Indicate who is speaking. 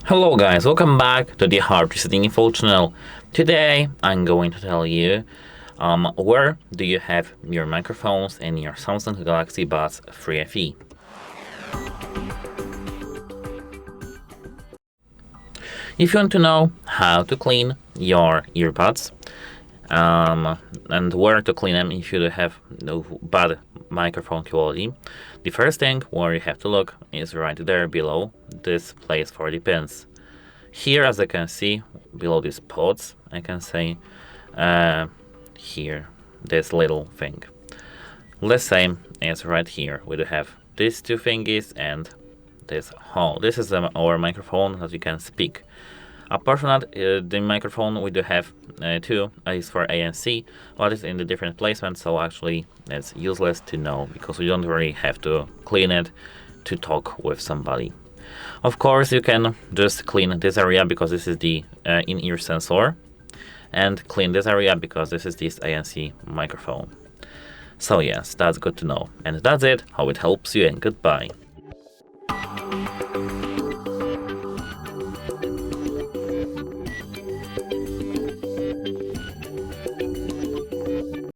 Speaker 1: Hello guys, welcome back to the HardReset.Info channel. Today I'm going to tell you where do you have your microphones in your Samsung Galaxy Buds3 FE. If you want to know how to clean your earbuds and where to clean them if you have no bad microphone quality, the first thing where you have to look is right there below this place for the pins. Here, as I can see, below these pods, I can say here, this little thing. The same is right here. We do have these two thingies and this hole. This is our microphone that you can speak. Apart from that, the microphone we do have two is for A and C, but it's in the different placement, so actually it's useless to know because we don't really have to clean it to talk with somebody. Of course, you can just clean this area because this is the in-ear sensor, and clean this area because this is this ANC microphone. So yes, that's good to know. And that's it, hope it helps you, and goodbye.